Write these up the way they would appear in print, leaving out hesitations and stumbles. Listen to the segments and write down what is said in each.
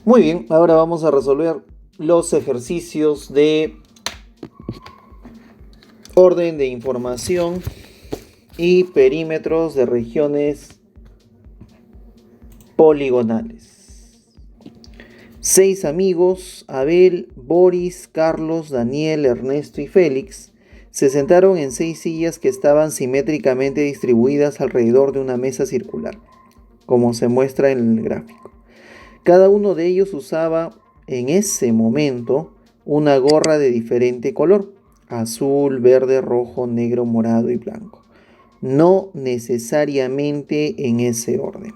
Muy bien, ahora vamos a resolver los ejercicios de orden de información y perímetros de regiones poligonales. 6 amigos, Abel, Boris, Carlos, Daniel, Ernesto y Félix, se sentaron en 6 sillas que estaban simétricamente distribuidas alrededor de una mesa circular, como se muestra en el gráfico. Cada uno de ellos usaba en ese momento una gorra de diferente color: azul, verde, rojo, negro, morado y blanco. No necesariamente en ese orden.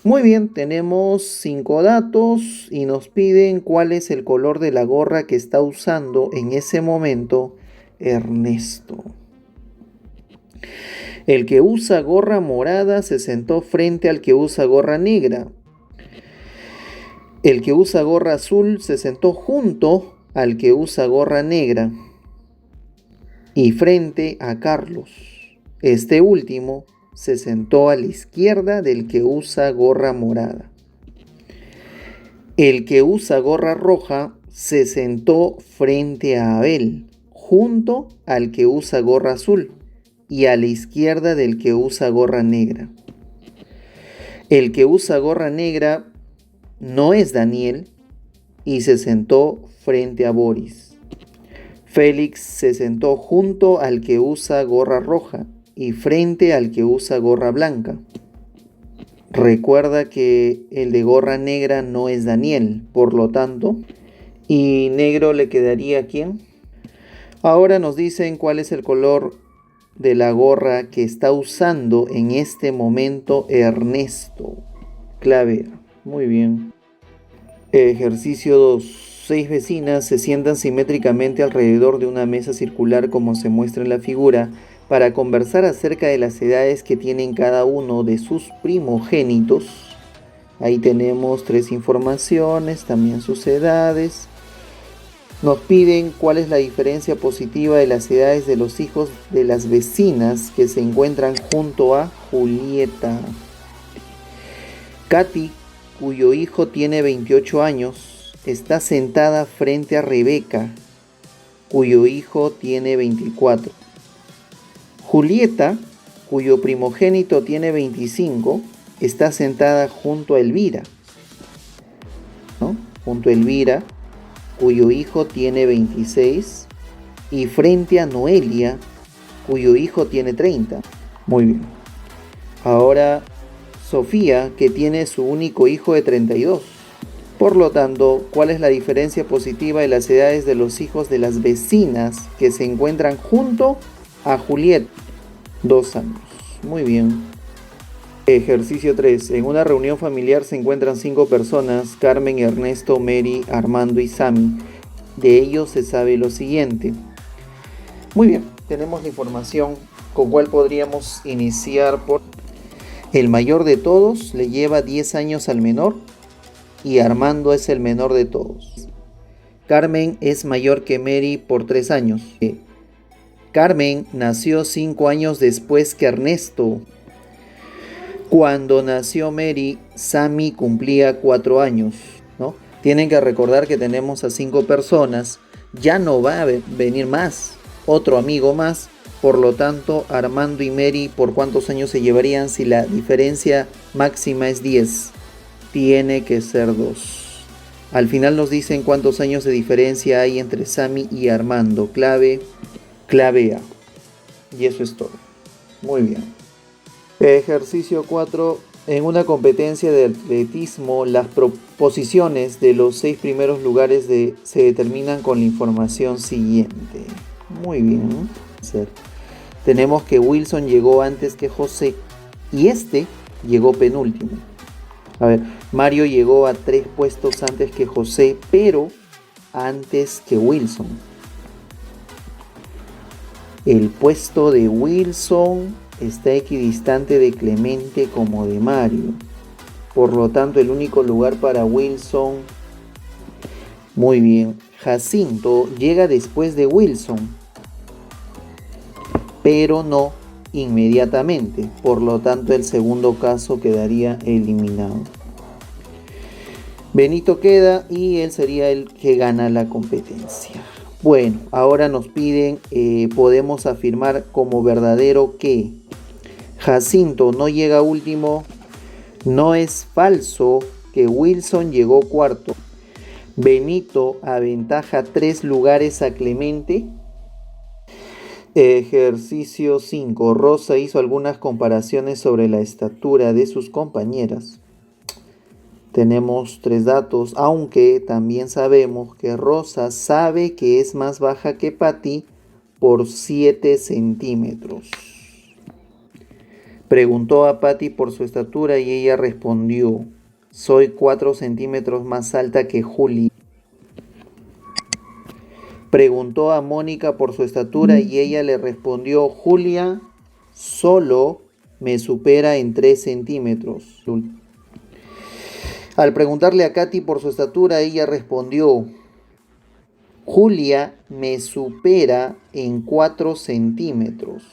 Muy bien, tenemos 5 datos y nos piden cuál es el color de la gorra que está usando en ese momento Ernesto. El que usa gorra morada se sentó frente al que usa gorra negra. El que usa gorra azul se sentó junto al que usa gorra negra y frente a Carlos. Este último se sentó a la izquierda del que usa gorra morada. El que usa gorra roja se sentó frente a Abel, junto al que usa gorra azul y a la izquierda del que usa gorra negra. El que usa gorra negra no es Daniel y se sentó frente a Boris. Félix se sentó junto al que usa gorra roja y frente al que usa gorra blanca. Recuerda que el de gorra negra no es Daniel, por lo tanto, ¿y negro le quedaría a quién? Ahora nos dicen cuál es el color de la gorra que está usando en este momento Ernesto. Clave A. Muy bien. Ejercicio 2. 6 vecinas se sientan simétricamente alrededor de una mesa circular como se muestra en la figura para conversar acerca de las edades que tienen cada uno de sus primogénitos. Ahí tenemos 3 informaciones, también sus edades. Nos piden cuál es la diferencia positiva de las edades de los hijos de las vecinas que se encuentran junto a Julieta. Katy, cuyo hijo tiene 28 años, está sentada frente a Rebeca, cuyo hijo tiene 24. Julieta, cuyo primogénito tiene 25, está sentada junto a Elvira, ¿no? Junto a Elvira, cuyo hijo tiene 26, y frente a Noelia, cuyo hijo tiene 30. Muy bien. Ahora Sofía, que tiene su único hijo de 32. Por lo tanto, ¿cuál es la diferencia positiva de las edades de los hijos de las vecinas que se encuentran junto a Julieta? 2 años. Muy bien. Ejercicio 3. En una reunión familiar se encuentran 5 personas: Carmen, Ernesto, Mary, Armando y Sammy. De ellos se sabe lo siguiente. Muy bien, tenemos la información con cual podríamos iniciar por... El mayor de todos le lleva 10 años al menor y Armando es el menor de todos. Carmen es mayor que Mary por 3 años. Carmen nació 5 años después que Ernesto. Cuando nació Mary, Sammy cumplía 4 años, ¿no? Tienen que recordar que tenemos a 5 personas. Ya no va a venir más, otro amigo más. Por lo tanto, Armando y Mary, ¿por cuántos años se llevarían si la diferencia máxima es 10? Tiene que ser 2. Al final nos dicen cuántos años de diferencia hay entre Sammy y Armando. Clave A. Y eso es todo. Muy bien. Ejercicio 4. En una competencia de atletismo, las posiciones de los 6 primeros lugares se determinan con la información siguiente. Muy bien. Tenemos que Wilson llegó antes que José y este llegó penúltimo. A ver, Mario llegó a 3 puestos antes que José, pero antes que Wilson. El puesto de Wilson está equidistante de Clemente como de Mario. Por lo tanto, el único lugar para Wilson... Muy bien. Jacinto llega después de Wilson, pero no inmediatamente. Por lo tanto, el segundo caso quedaría eliminado. Benito queda y él sería el que gana la competencia. Bueno, ahora nos piden, podemos afirmar como verdadero que Jacinto no llega último. No es falso que Wilson llegó cuarto. Benito aventaja 3 lugares a Clemente. Ejercicio 5. Rosa hizo algunas comparaciones sobre la estatura de sus compañeras. Tenemos 3 datos, aunque también sabemos que Rosa sabe que es más baja que Patty por 7 centímetros. Preguntó a Patty por su estatura y ella respondió: soy 4 centímetros más alta que Julia. Preguntó a Mónica por su estatura y ella le respondió: Julia solo me supera en 3 centímetros. Al preguntarle a Katy por su estatura, ella respondió: Julia me supera en 4 centímetros.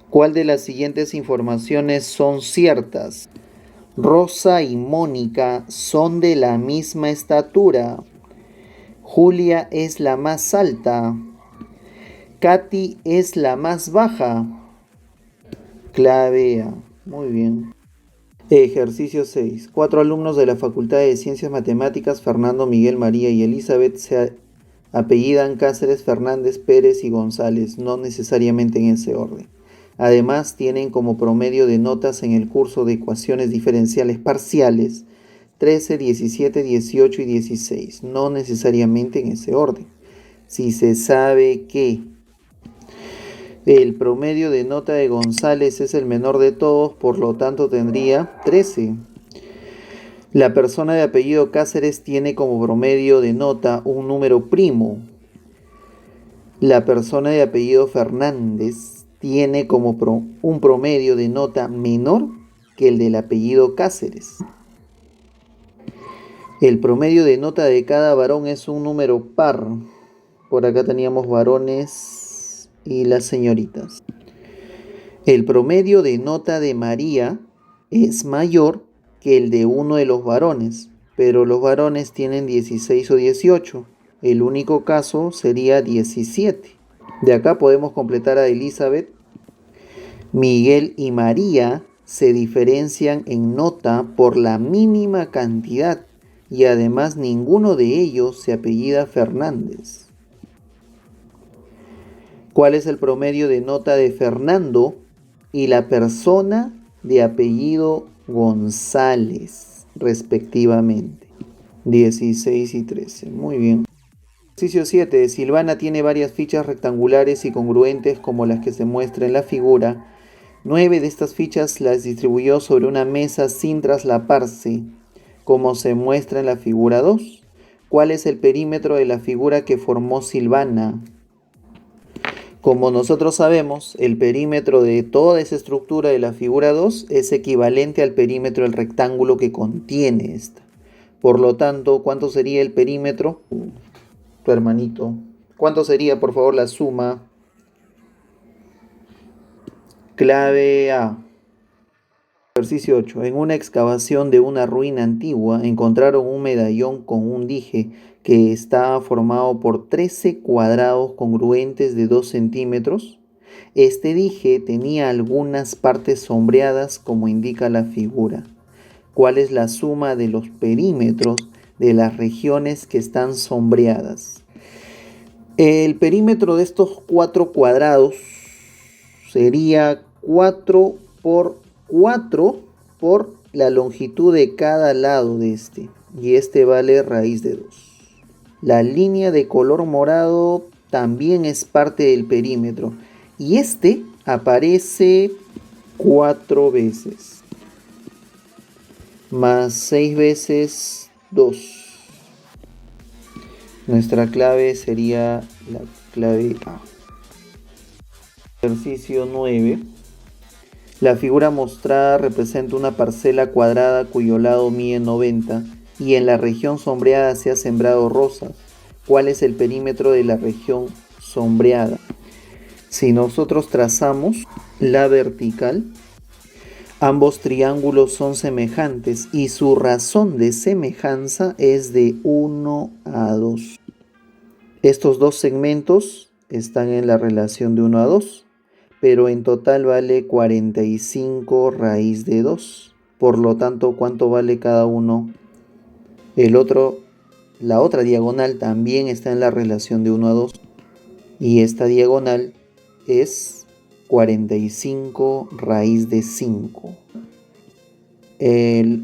¿Cuál de las siguientes informaciones son ciertas? Rosa y Mónica son de la misma estatura. Julia es la más alta. Katy es la más baja. Clave A. Muy bien. Ejercicio 6. 4 alumnos de la Facultad de Ciencias Matemáticas, Fernando, Miguel, María y Elizabeth, se apellidan Cáceres, Fernández, Pérez y González, no necesariamente en ese orden. Además, tienen como promedio de notas en el curso de ecuaciones diferenciales parciales 13, 17, 18 y 16, no necesariamente en ese orden. Si se sabe que el promedio de nota de González es el menor de todos, por lo tanto tendría 13. La persona de apellido Cáceres tiene como promedio de nota un número primo. La persona de apellido Fernández tiene como un promedio de nota menor que el del apellido Cáceres. El promedio de nota de cada varón es un número par. Por acá teníamos varones y las señoritas. El promedio de nota de María es mayor que el de uno de los varones, pero los varones tienen 16 o 18. El único caso sería 17. De acá podemos completar a Elizabeth. Miguel y María se diferencian en nota por la mínima cantidad y además ninguno de ellos se apellida Fernández. ¿Cuál es el promedio de nota de Fernando y la persona de apellido González, respectivamente? 16 y 13. Muy bien. Ejercicio 7. Silvana tiene varias fichas rectangulares y congruentes como las que se muestra en la figura. 9 de estas fichas las distribuyó sobre una mesa sin traslaparse, como se muestra en la figura 2. ¿Cuál es el perímetro de la figura que formó Silvana? Como nosotros sabemos, el perímetro de toda esa estructura de la figura 2 es equivalente al perímetro del rectángulo que contiene esta. Por lo tanto, ¿cuánto sería el perímetro? Tu hermanito. ¿Cuánto sería, por favor, la suma? Clave A. Ejercicio 8. En una excavación de una ruina antigua encontraron un medallón con un dije que estaba formado por 13 cuadrados congruentes de 2 centímetros. Este dije tenía algunas partes sombreadas como indica la figura. ¿Cuál es la suma de los perímetros de las regiones que están sombreadas? El perímetro de estos 4 cuadrados sería 4 por 4 por la longitud de cada lado de este. Y este vale raíz de 2. La línea de color morado también es parte del perímetro. Y este aparece 4 veces. Más 6 veces 2. Nuestra clave sería la clave A. Ejercicio 9. La figura mostrada representa una parcela cuadrada cuyo lado mide 90 y en la región sombreada se ha sembrado rosas. ¿Cuál es el perímetro de la región sombreada? Si nosotros trazamos la vertical, Ambos triángulos son semejantes y su razón de semejanza es de 1 a 2. Estos dos segmentos están en la relación de 1 a 2, pero en total vale 45 raíz de 2. Por lo tanto, ¿cuánto vale cada uno? La otra diagonal también está en la relación de 1 a 2 y esta diagonal es 45 raíz de 5.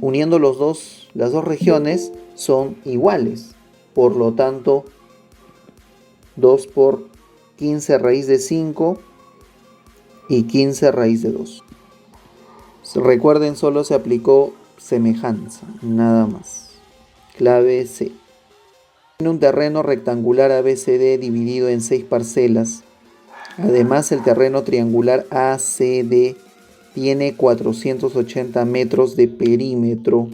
Uniendo las dos regiones son iguales. Por lo tanto, 2 por 15 raíz de 5 y 15 raíz de 2. Recuerden, solo se aplicó semejanza, nada más. Clave C. En un terreno rectangular ABCD dividido en 6 parcelas. Además, el terreno triangular ACD tiene 480 metros de perímetro.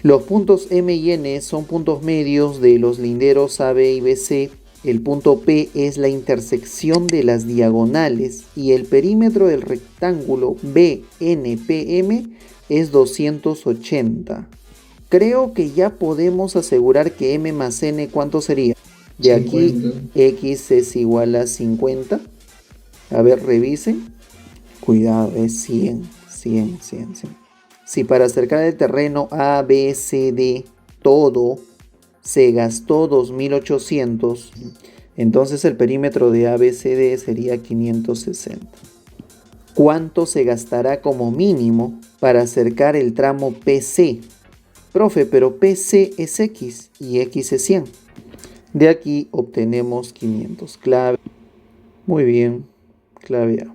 Los puntos M y N son puntos medios de los linderos AB y BC. El punto P es la intersección de las diagonales y el perímetro del rectángulo BNPM es 280. Creo que ya podemos asegurar que M más N, ¿cuánto sería? De aquí 50. X es igual a 50. A ver, revisen. Cuidado, es 100. Si para acercar el terreno A, B, C, D, todo se gastó 2800, entonces el perímetro de ABCD sería 560. ¿Cuánto se gastará como mínimo para acercar el tramo PC? Profe, pero PC es X y X es 100. De aquí obtenemos 500. Clave. Muy bien. Clave A.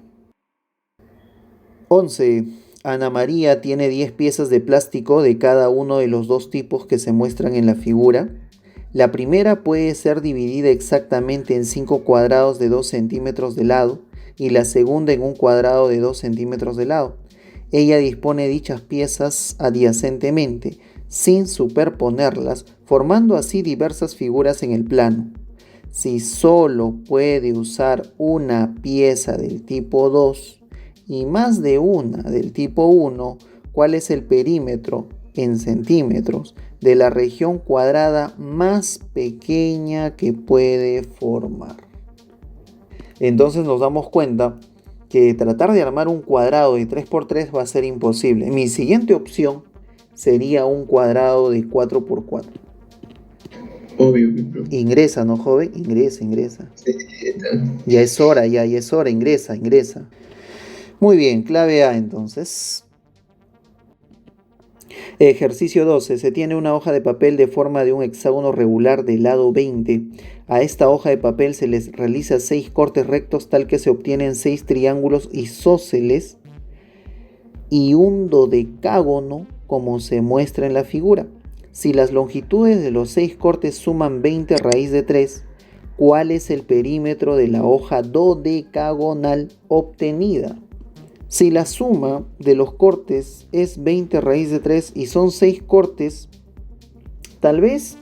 11. Ana María tiene 10 piezas de plástico de cada uno de los dos tipos que se muestran en la figura. La primera puede ser dividida exactamente en 5 cuadrados de 2 centímetros de lado y la segunda en un cuadrado de 2 centímetros de lado. Ella dispone dichas piezas adyacentemente, sin superponerlas, formando así diversas figuras en el plano. Si solo puede usar una pieza del tipo 2 y más de una del tipo 1, ¿cuál es el perímetro en centímetros de la región cuadrada más pequeña que puede formar? Entonces nos damos cuenta que tratar de armar un cuadrado de 3×3 va a ser imposible. Mi siguiente opción sería un cuadrado de 4×4. Obvio, mi profe. Ingresa, ¿no, joven? Ingresa. Sí, está. Ya es hora, ingresa. Muy bien, clave A entonces. Ejercicio 12. Se tiene una hoja de papel de forma de un hexágono regular de lado 20. A esta hoja de papel se les realiza 6 cortes rectos tal que se obtienen 6 triángulos isósceles y un dodecágono como se muestra en la figura. Si las longitudes de los 6 cortes suman 20 raíz de 3, ¿cuál es el perímetro de la hoja dodecagonal obtenida? Si la suma de los cortes es 20 raíz de 3 y son 6 cortes, tal vez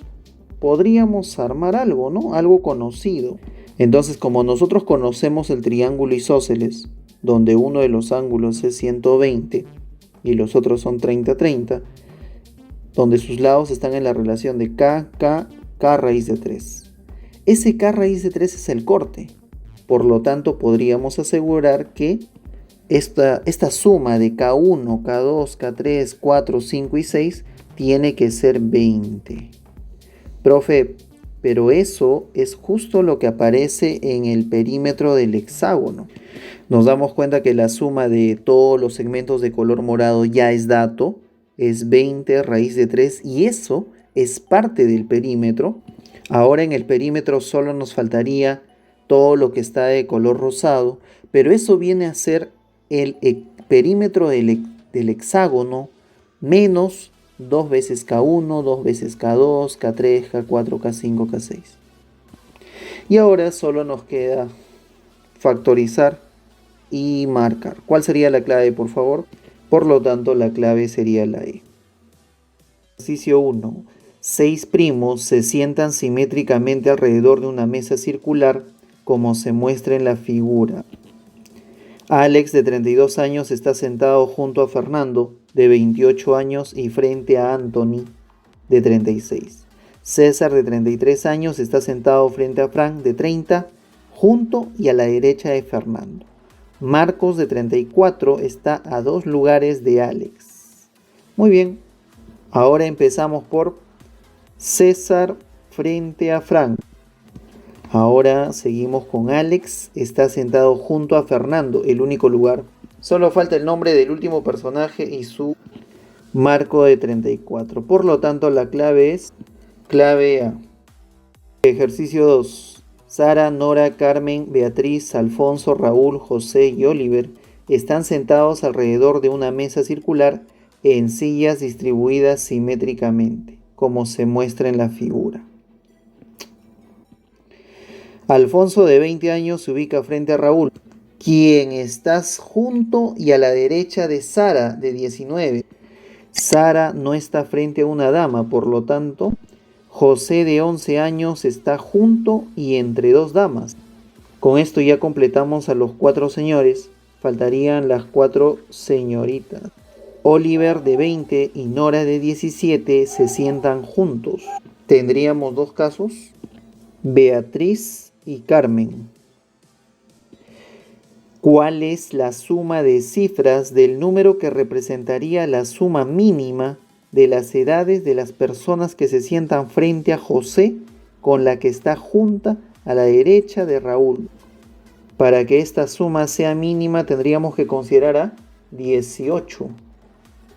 podríamos armar algo, ¿no? Algo conocido. Entonces, como nosotros conocemos el triángulo isósceles, donde uno de los ángulos es 120 y los otros son 30-30, donde sus lados están en la relación de K raíz de 3. Ese K raíz de 3 es el corte. Por lo tanto, podríamos asegurar que esta suma de K1, K2, K3, 4, 5 y 6 tiene que ser 20. Profe, pero eso es justo lo que aparece en el perímetro del hexágono. Nos damos cuenta que la suma de todos los segmentos de color morado ya es dato, es 20 raíz de 3 y eso es parte del perímetro. Ahora en el perímetro solo nos faltaría todo lo que está de color rosado, pero eso viene a ser el perímetro del hexágono menos 2 veces K1, 2 veces K2, K3, K4, K5, K6. Y ahora solo nos queda factorizar y marcar. ¿Cuál sería la clave, por favor? Por lo tanto, la clave sería la E. Ejercicio 1. 6 primos se sientan simétricamente alrededor de una mesa circular como se muestra en la figura. Alex, de 32 años, está sentado junto a Fernando, de 28 años, y frente a Anthony, de 36. César, de 33 años, está sentado frente a Frank, de 30, junto y a la derecha de Fernando. Marcos, de 34, está a 2 lugares de Alex. Muy bien, ahora empezamos por César frente a Frank. Ahora seguimos con Alex, está sentado junto a Fernando, el único lugar. Solo falta el nombre del último personaje y su marco de 34. Por lo tanto, la clave es clave A. Ejercicio 2. Sara, Nora, Carmen, Beatriz, Alfonso, Raúl, José y Oliver están sentados alrededor de una mesa circular en sillas distribuidas simétricamente, como se muestra en la figura. Alfonso, de 20 años, se ubica frente a Raúl, quien está junto y a la derecha de Sara, de 19. Sara no está frente a una dama, por lo tanto, José, de 11 años, está junto y entre 2 damas. Con esto ya completamos a los 4 señores, faltarían las 4 señoritas. Oliver, de 20, y Nora, de 17, se sientan juntos. Tendríamos 2 casos, Beatriz y Carmen. ¿Cuál es la suma de cifras del número que representaría la suma mínima de las edades de las personas que se sientan frente a José con la que está junta a la derecha de Raúl? Para que esta suma sea mínima tendríamos que considerar a 18.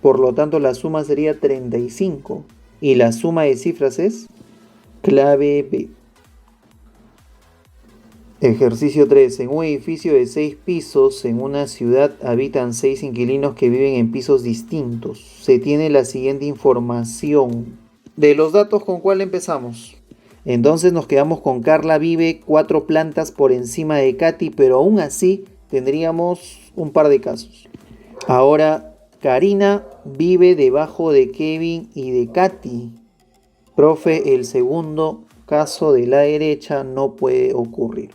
Por lo tanto, la suma sería 35. Y la suma de cifras es clave B. Ejercicio 3. En un edificio de 6 pisos en una ciudad habitan 6 inquilinos que viven en pisos distintos. Se tiene la siguiente información. De los datos, ¿con cuál empezamos? Entonces nos quedamos con Carla vive 4 plantas por encima de Katy, pero aún así tendríamos un par de casos. Ahora, Karina vive debajo de Kevin y de Katy. Profe, el segundo caso de la derecha no puede ocurrir.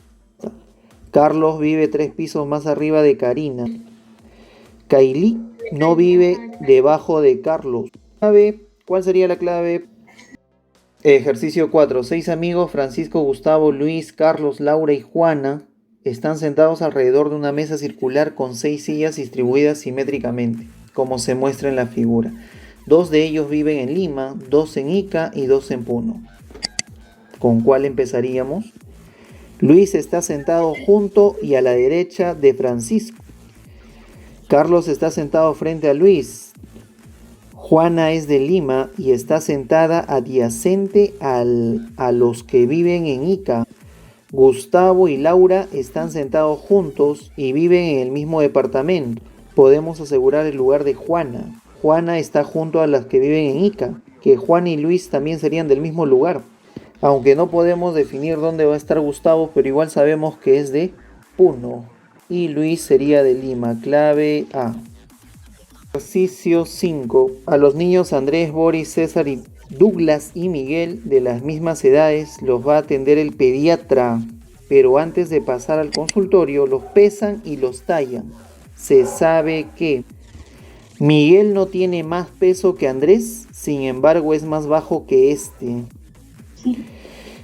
Carlos vive 3 pisos más arriba de Karina. Kylie no vive debajo de Carlos. ¿Cuál sería la clave? Ejercicio 4. 6 amigos, Francisco, Gustavo, Luis, Carlos, Laura y Juana, están sentados alrededor de una mesa circular con 6 sillas distribuidas simétricamente, como se muestra en la figura. 2 de ellos viven en Lima, 2 en Ica y 2 en Puno. ¿Con cuál empezaríamos? Luis está sentado junto y a la derecha de Francisco. Carlos está sentado frente a Luis. Juana es de Lima y está sentada adyacente a los que viven en Ica. Gustavo y Laura están sentados juntos y viven en el mismo departamento. Podemos asegurar el lugar de Juana. Juana está junto a las que viven en Ica, que Juan y Luis también serían del mismo lugar. Aunque no podemos definir dónde va a estar Gustavo, pero igual sabemos que es de Puno. Y Luis sería de Lima. Clave A. Ejercicio 5. A los niños Andrés, Boris, César y Douglas y Miguel, de las mismas edades, los va a atender el pediatra. Pero antes de pasar al consultorio, los pesan y los tallan. Se sabe que Miguel no tiene más peso que Andrés, sin embargo es más bajo que este.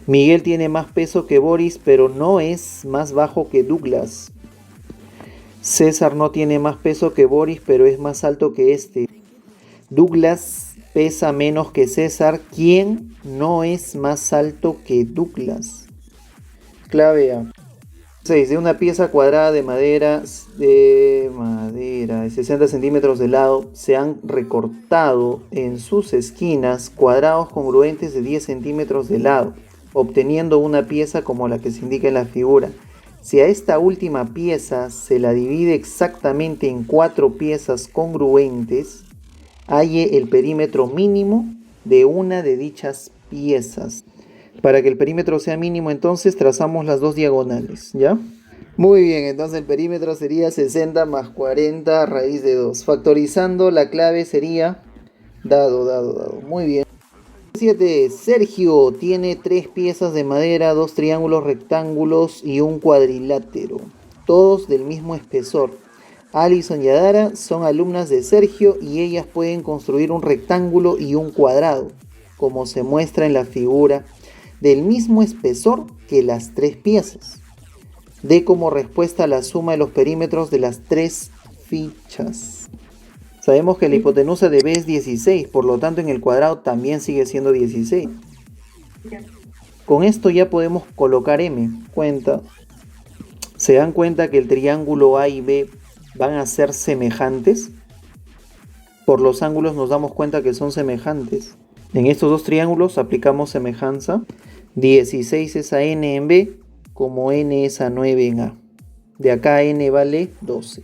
Miguel tiene más peso que Boris, pero no es más bajo que Douglas. César no tiene más peso que Boris, pero es más alto que este. Douglas pesa menos que César, quien no es más alto que Douglas. Clave A. 6. De una pieza cuadrada de madera de 60 centímetros de lado, se han recortado en sus esquinas cuadrados congruentes de 10 centímetros de lado, obteniendo una pieza como la que se indica en la figura. Si a esta última pieza se la divide exactamente en 4 piezas congruentes, halle el perímetro mínimo de una de dichas piezas. Para que el perímetro sea mínimo, entonces trazamos las 2 diagonales, ¿ya? Muy bien, entonces el perímetro sería 60 más 40 raíz de 2. Factorizando, la clave sería dado. Muy bien. 7. Sergio tiene 3 piezas de madera, 2 triángulos rectángulos y un cuadrilátero. todos del mismo espesor. Alison y Adara son alumnas de Sergio y ellas pueden construir un rectángulo y un cuadrado, como se muestra en la figura, del mismo espesor que las 3 piezas. Dé como respuesta la suma de los perímetros de las 3 fichas. Sabemos que la hipotenusa de B es 16, por lo tanto en el cuadrado también sigue siendo 16. Con esto ya podemos colocar M. ¿Se dan cuenta que el triángulo A y B van a ser semejantes? Por los ángulos nos damos cuenta que son semejantes. En estos dos triángulos aplicamos semejanza. 16 es a N en B, como N es a 9 en A. De acá N vale 12.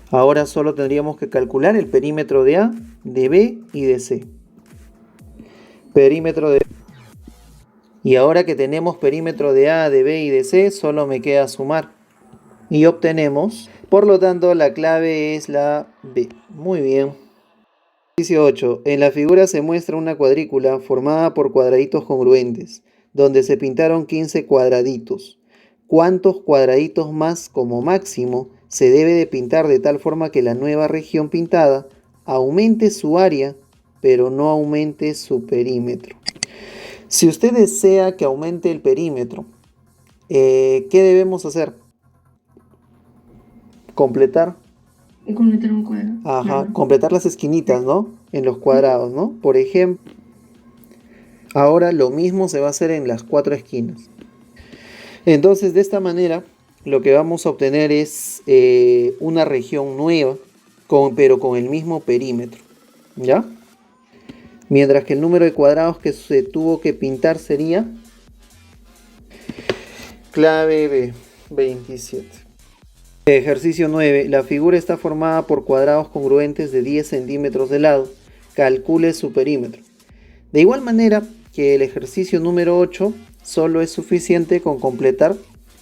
Ahora solo tendríamos que calcular el perímetro de A, de B y de C. Perímetro de... Y ahora que tenemos perímetro de A, de B y de C, solo me queda sumar. Y obtenemos, por lo tanto, la clave es la B. Muy bien. Ejercicio 8. En la figura se muestra una cuadrícula formada por cuadraditos congruentes, donde se pintaron 15 cuadraditos. ¿Cuántos cuadraditos más como máximo se debe de pintar de tal forma que la nueva región pintada aumente su área, pero no aumente su perímetro? Si usted desea que aumente el perímetro, ¿qué debemos hacer? Completar. Completar un cuadrado. Ajá, Claro. completar las esquinitas, ¿no? En los cuadrados, ¿no? Por ejemplo, ahora lo mismo se va a hacer en las 4 esquinas. Entonces, de esta manera, lo que vamos a obtener es una región nueva, pero con el mismo perímetro, ¿ya? Mientras que el número de cuadrados que se tuvo que pintar sería clave B, 27. Ejercicio 9. La figura está formada por cuadrados congruentes de 10 centímetros de lado. Calcule su perímetro. De igual manera que el ejercicio número 8, solo es suficiente con completar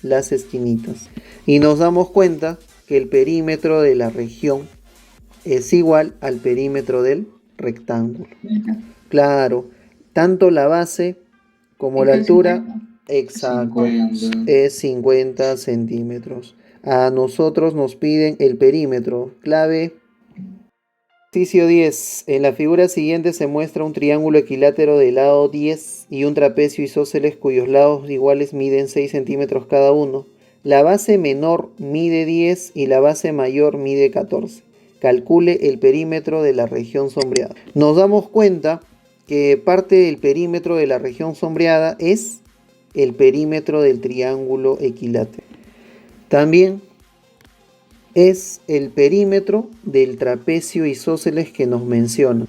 las esquinitas. Y nos damos cuenta que el perímetro de la región es igual al perímetro del rectángulo. Claro, tanto la base como la altura, exacto, 50. es 50 centímetros. A nosotros nos piden el perímetro. Clave. Ejercicio 10. En la figura siguiente se muestra un triángulo equilátero de lado 10 y un trapecio isósceles cuyos lados iguales miden 6 centímetros cada uno. La base menor mide 10 y la base mayor mide 14. Calcule el perímetro de la región sombreada. Nos damos cuenta que parte del perímetro de la región sombreada es el perímetro del triángulo equilátero. También es el perímetro del trapecio isósceles que nos menciona.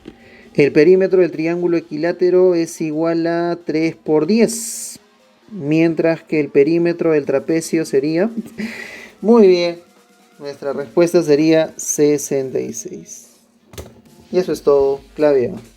El perímetro del triángulo equilátero es igual a 3 por 10, mientras que el perímetro del trapecio sería... Muy bien, nuestra respuesta sería 66. Y eso es todo, clave A.